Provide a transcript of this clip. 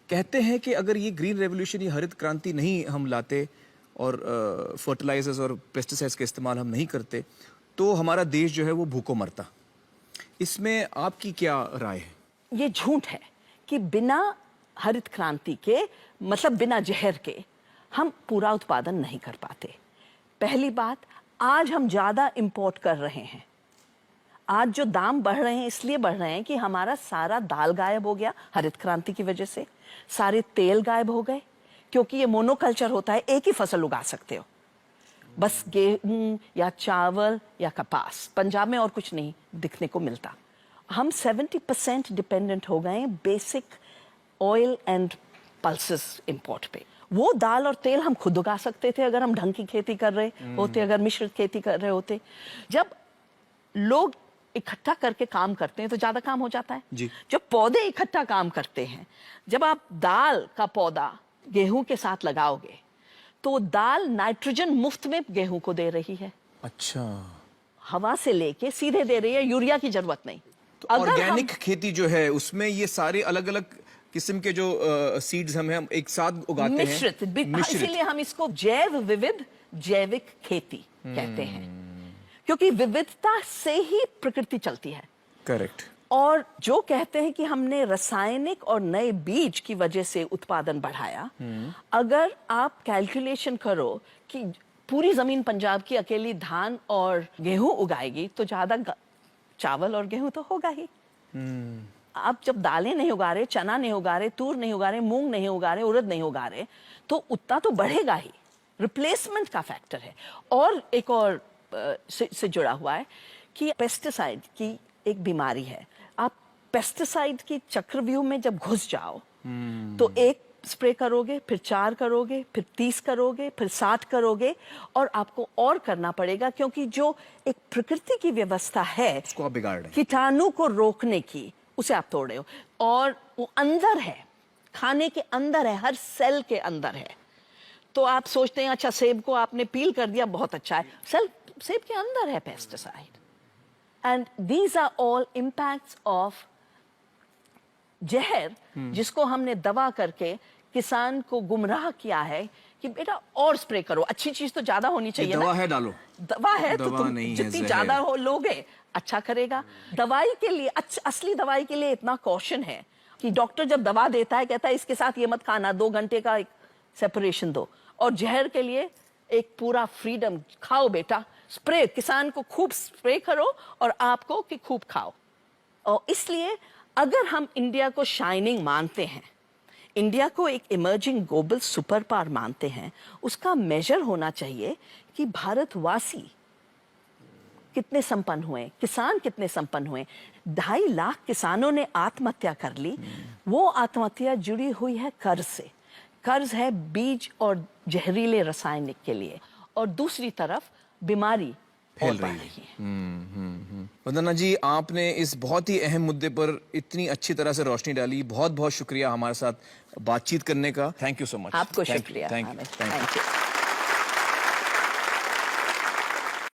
कहते हैं कि अगर ये ग्रीन रेवोल्यूशन, ये हरित क्रांति नहीं हम लाते और फर्टिलाइजर्स और पेस्टिसाइड्स का इस्तेमाल हम नहीं करते तो हमारा देश जो है वो भूखों मरता। इसमें आपकी क्या राय है? ये झूठ है कि बिना हरित क्रांति के, मतलब बिना जहर के, हम पूरा उत्पादन नहीं कर पाते। पहली बात, आज हम ज़्यादा इंपोर्ट कर रहे हैं। आज जो दाम बढ़ रहे हैं इसलिए बढ़ रहे हैं कि हमारा सारा दाल गायब हो गया हरित क्रांति की वजह से, सारे तेल गायब हो गए, क्योंकि ये मोनोकल्चर होता है, एक ही फसल उगा सकते हो, बस गेहूं या चावल या कपास। पंजाब में और कुछ नहीं दिखने को मिलता। हम 70% डिपेंडेंट हो गए basic oil and pulses import पे। वो दाल और तेल हम खुद उगा सकते थे अगर हम ढंग की खेती कर रहे होते, अगर मिश्रित खेती कर रहे होते। जब लोग इकट्ठा करके काम करते हैं तो ज्यादा काम हो जाता है जी। जब पौधे इकट्ठा काम करते हैं, जब आप दाल का पौधा गेहूं के साथ लगाओगे तो दाल नाइट्रोजन मुफ्त में गेहूं को दे रही है। अच्छा, हवा से लेके सीधे दे रही है, यूरिया की जरूरत नहीं। तो ऑर्गेनिक खेती जो है उसमें ये सारे अलग अलग किस्म के जो सीड्स हम एक साथ उगाते हैं, मिश्रित। इसीलिए हम इसको जैव विविध जैविक खेती कहते हैं, क्योंकि विविधता से ही प्रकृति चलती है। करेक्ट। और जो कहते हैं कि हमने रासायनिक और नए बीज की वजह से उत्पादन बढ़ाया, अगर आप कैलकुलेशन करो कि पूरी जमीन पंजाब की अकेली धान और गेहूं उगाएगी तो ज्यादा चावल और गेहूं तो होगा ही। आप जब दालें नहीं उगा रहे, चना नहीं उगा रहे, तूर नहीं उगा रहे, मूंग नहीं उगा रहे, उड़द नहीं उगा रहे, तो उतना तो बढ़ेगा ही। रिप्लेसमेंट का फैक्टर है। और एक और से जुड़ा हुआ है कि पेस्टिसाइड की एक बीमारी है। आप पेस्टिसाइड की चक्रव्यूह में जब घुस जाओ तो एक स्प्रे करोगे, फिर 4 करोगे, फिर 30 करोगे, फिर 60 करोगे, और आपको और करना पड़ेगा, क्योंकि जो एक प्रकृति की व्यवस्था है उसको आप बिगाड़ रहे हैं। कीटाणु को रोकने की, उसे आप तोड़ रहे हो। और वो अंदर है, खाने के अंदर है, हर सेल के अंदर है। तो आप सोचते हैं अच्छा सेब को आपने पील कर दिया, बहुत अच्छा है, सेब के अंदर है pesticide. And these are all impacts of जहर, जिसको हमने दवा करके किसान को गुमराह किया है कि बेटा और स्प्रे करो। अच्छी चीज तो ज्यादा होनी चाहिए दवा ना? है डालो, दवा है तो तुम जितनी ज्यादा हो लोगे अच्छा करेगा। दवाई के लिए, असली दवाई के लिए इतना कॉशन है कि डॉक्टर जब दवा देता है कहता है इसके साथ ये मत खाना, 2 घंटे का एक सेपरेशन दो। और जहर के लिए एक पूरा फ्रीडम, खाओ बेटा, स्प्रे, किसान को खूब स्प्रे करो और आपको कि खूब खाओ। और इसलिए अगर हम इंडिया को शाइनिंग मानते हैं, इंडिया को एक इमर्जिंग ग्लोबल सुपर पावर मानते हैं, उसका मेजर होना चाहिए कि भारतवासी कितने संपन्न हुए, किसान कितने संपन्न हुए। 2.5 लाख किसानों ने आत्महत्या कर ली। वो आत्महत्या जुड़ी हुई है कर्ज से। कर्ज है बीज और जहरीले रासायनिक के लिए, और दूसरी तरफ बीमारी फैल रही है। वंदना जी, आपने इस बहुत ही अहम मुद्दे पर इतनी अच्छी तरह से रोशनी डाली। बहुत बहुत शुक्रिया हमारे साथ बातचीत करने का। Thank you so much. आपको शुक्रिया। Thank you.